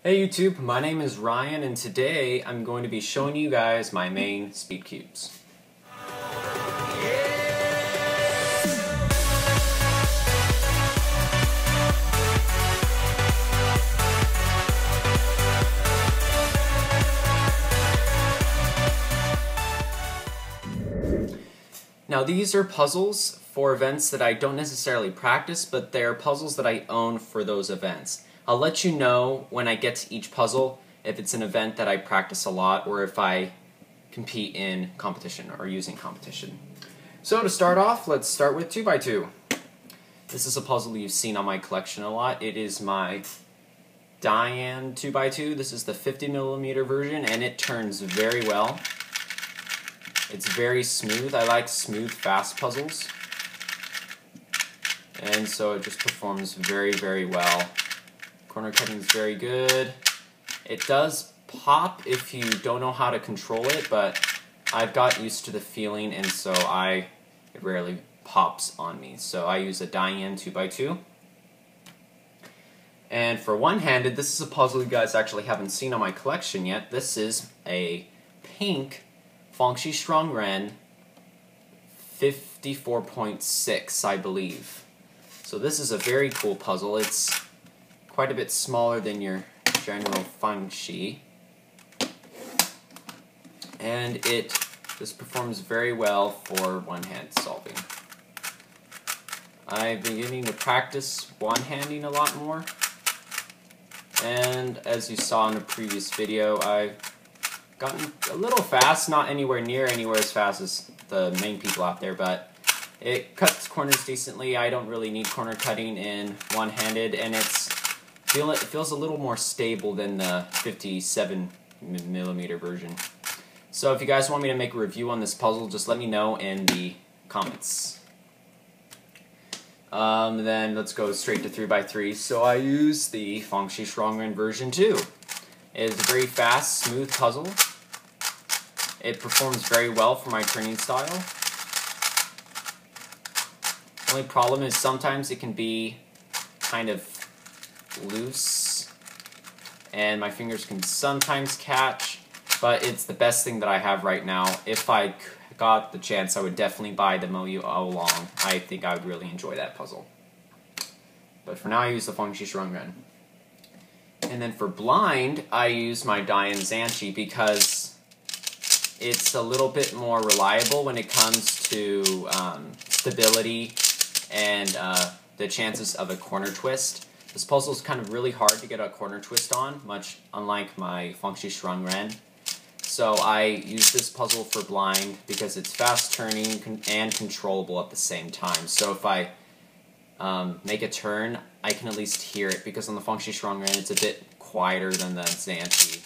Hey YouTube, my name is Ryan and today I'm going to be showing you guys my main Speedcubes. Now these are puzzles for events that I don't necessarily practice, but they're puzzles that I own for those events. I'll let you know when I get to each puzzle if it's an event that I practice a lot or if I compete in competition or using competition. So to start off, let's start with 2x2. This is a puzzle you've seen on my collection a lot. It is my Diane 2x2. This is the 50mm version and it turns very well. It's very smooth. I like smooth, fast puzzles. And so it just performs very, very well. Corner cutting is very good. It does pop if you don't know how to control it, but I've got used to the feeling and so it rarely pops on me. So I use a Diane 2x2. And for one-handed, this is a puzzle you guys actually haven't seen on my collection yet. This is a pink ShuangRen 54.6, I believe. So this is a very cool puzzle. It's quite a bit smaller than your general Fengshi. And this performs very well for one-hand solving. I've been getting to practice one-handing a lot more. And as you saw in the previous video, I've gotten a little fast, not anywhere as fast as the main people out there, but it cuts corners decently. I don't really need corner cutting in one-handed, and it feels a little more stable than the 57mm version. So if you guys want me to make a review on this puzzle, just let me know in the comments. Then let's go straight to 3x3. So I use the ShuangRen version 2. It is a very fast, smooth puzzle. It performs very well for my training style. The only problem is sometimes it can be kind of loose and my fingers can sometimes catch, but it's the best thing that I have right now. If I got the chance, I would definitely buy the Moyu Oolong. I think I would really enjoy that puzzle. But for now I use the ShuangRen. And then for blind, I use my Diane Zanchi because it's a little bit more reliable when it comes to stability and the chances of a corner twist. This puzzle is kind of really hard to get a corner twist on, much unlike my ShuangRen. So I use this puzzle for blind because it's fast turning and controllable at the same time. So if I make a turn, I can at least hear it, because on the ShuangRen it's a bit quieter than the Zanchi.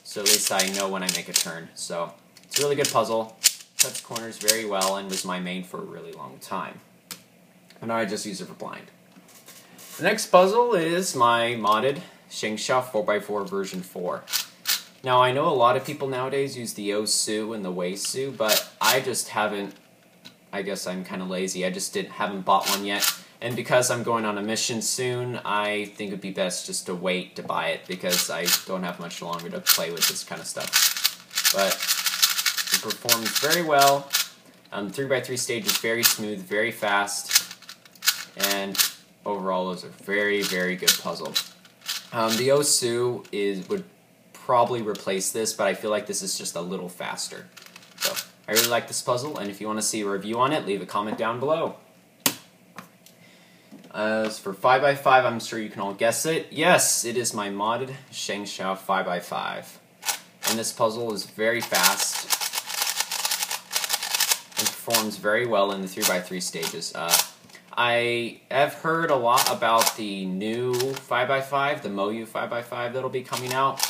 So at least I know when I make a turn. So it's a really good puzzle, cuts corners very well, and was my main for a really long time. And now I just use it for blind. The next puzzle is my modded Shengshou 4x4 version 4. Now I know a lot of people nowadays use the Osu and the Weisu, but I just haven't. I guess I'm kind of lazy. I just haven't bought one yet. And because I'm going on a mission soon, I think it'd be best just to wait to buy it because I don't have much longer to play with this kind of stuff. But it performs very well. 3x3 stage is very smooth, very fast, and overall is a very, very good puzzle. The Osu would probably replace this, but I feel like this is just a little faster. So I really like this puzzle, and if you want to see a review on it, leave a comment down below. As for 5x5, I'm sure you can all guess it. Yes, it is my modded Shengshou 5x5. And this puzzle is very fast and performs very well in the 3x3 stages. I have heard a lot about the new 5x5, the Moyu 5x5 that'll be coming out.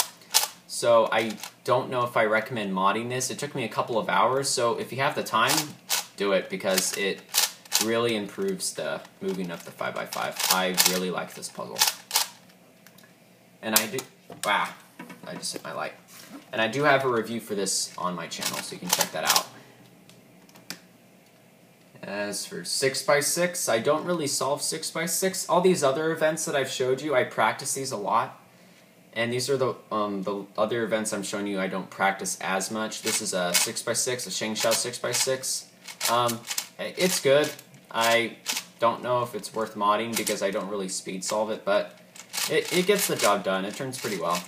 So I don't know if I recommend modding this. It took me a couple of hours, so if you have the time, do it because it really improves the moving of the 5x5. I really like this puzzle. And wow, I just hit my light. And I do have a review for this on my channel, so you can check that out. As for 6x6, I don't really solve 6x6. All these other events that I've showed you, I practice these a lot. And these are the other events I'm showing you I don't practice as much. This is a 6x6, a Shengshou 6x6. It's good. I don't know if it's worth modding because I don't really speed solve it, but it gets the job done. It turns pretty well.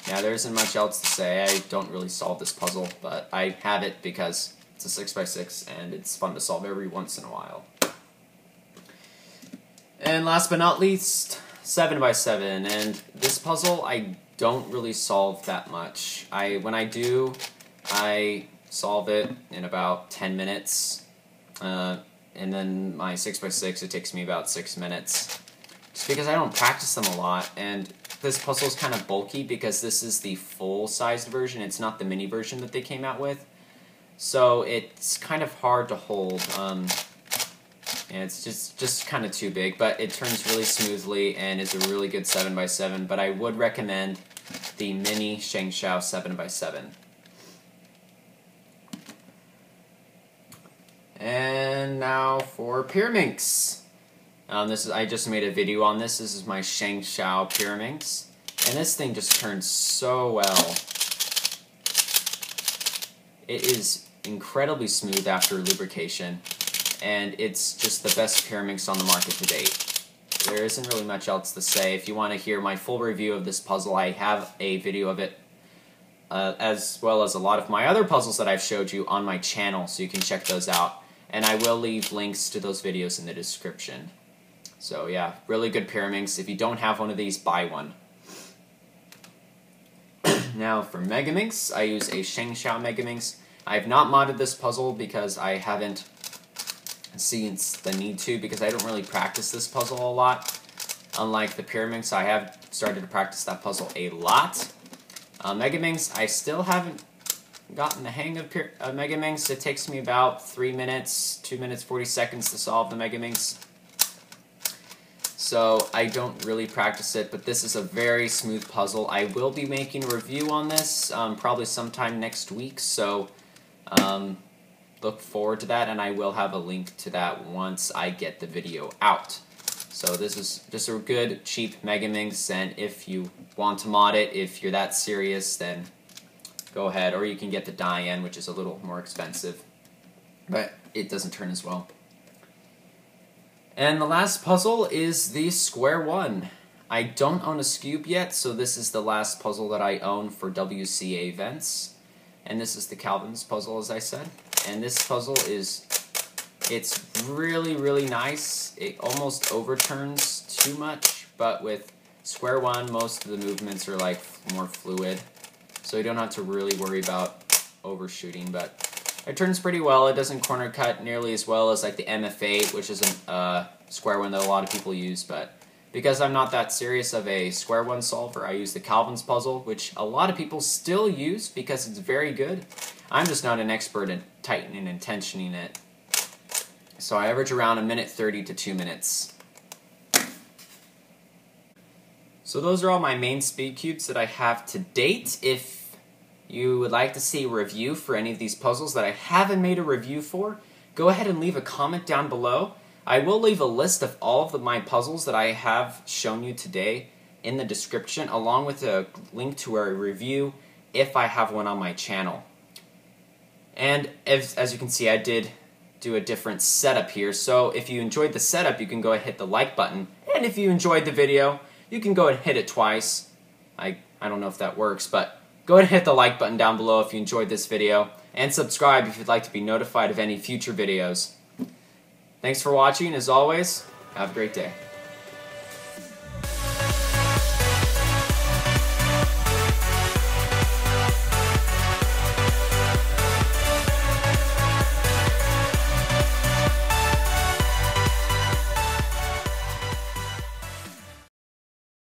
Yeah, there isn't much else to say. I don't really solve this puzzle, but I have it because it's a 6x6 and it's fun to solve every once in a while. And last but not least, 7x7. And this puzzle I don't really solve that much. When I do, I solve it in about 10 minutes. And then my 6x6, it takes me about 6 minutes. Just because I don't practice them a lot, and this puzzle is kind of bulky because this is the full-sized version. It's not the mini version that they came out with. So it's kind of hard to hold. And it's just kind of too big, but it turns really smoothly and is a really good 7x7. But I would recommend the mini Shengshou 7x7. And now for Pyraminx. I just made a video on this. This is my Shengshou Pyraminx, and this thing just turns so well. It is incredibly smooth after lubrication, and it's just the best Pyraminx on the market to date. There isn't really much else to say. If you want to hear my full review of this puzzle, I have a video of it, as well as a lot of my other puzzles that I've showed you on my channel, so you can check those out. And I will leave links to those videos in the description. So yeah, really good Pyraminx. If you don't have one of these, buy one. Now for Megaminx, I use a Shengshou Megaminx. I have not modded this puzzle because I haven't seen the need to, because I don't really practice this puzzle a lot. Unlike the Pyraminx, I have started to practice that puzzle a lot. Megaminx, I still haven't gotten the hang of Megaminx. It takes me about 3 minutes, 2 minutes 40 seconds to solve the Megaminx. So I don't really practice it, but this is a very smooth puzzle. I will be making a review on this probably sometime next week, so look forward to that, and I will have a link to that once I get the video out. So this is just a good, cheap Megaminx, and if you want to mod it, if you're that serious, then go ahead. Or you can get the Diane, which is a little more expensive, but it doesn't turn as well. And the last puzzle is the Square One. I don't own a Scube yet, so this is the last puzzle that I own for WCA events. And this is the Calvin's puzzle, as I said. And this puzzle it's really, really nice. It almost overturns too much, but with Square One, most of the movements are like more fluid. So you don't have to really worry about overshooting, but it turns pretty well. It doesn't corner cut nearly as well as like the MF8, which is a Square One that a lot of people use, but because I'm not that serious of a Square One solver, I use the Calvin's puzzle, which a lot of people still use because it's very good. I'm just not an expert in tightening and tensioning it. So I average around 1:30 to 2 minutes. So those are all my main Speedcubes that I have to date. If you would like to see a review for any of these puzzles that I haven't made a review for, go ahead and leave a comment down below. I will leave a list of all of my puzzles that I have shown you today in the description, along with a link to a review if I have one on my channel. And as you can see, I did do a different setup here, so if you enjoyed the setup, you can go ahead and hit the like button. And if you enjoyed the video, you can go ahead and hit it twice. I don't know if that works, but go ahead and hit the like button down below if you enjoyed this video, and subscribe if you'd like to be notified of any future videos. Thanks for watching. As always, have a great day.